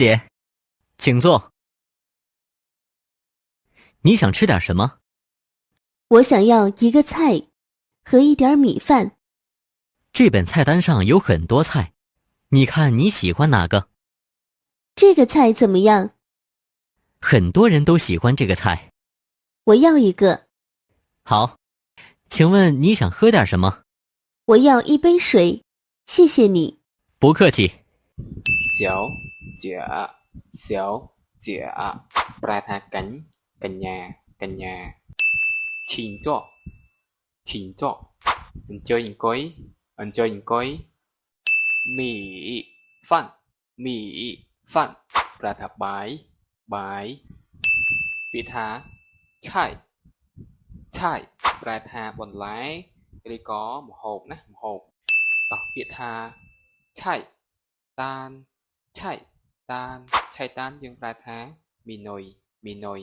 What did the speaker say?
姐，请坐。你想吃点什么？我想要一个菜和一点米饭。这本菜单上有很多菜，你看你喜欢哪个？这个菜怎么样？很多人都喜欢这个菜。我要一个。好，请问你想喝点什么？我要一杯水，谢谢你。不客气。Xéo, chĩa, xéo, chĩa, pra tha cánh, cành nhà, chín trọ, enjoy coi, mì, phăn, pra tha bái, vị tha, chai, pra tha bòn lái, đây có một hộp nè, một hộp, đọc vị tha, chai, tan, chai tan យើងប្រើថាមីនុយ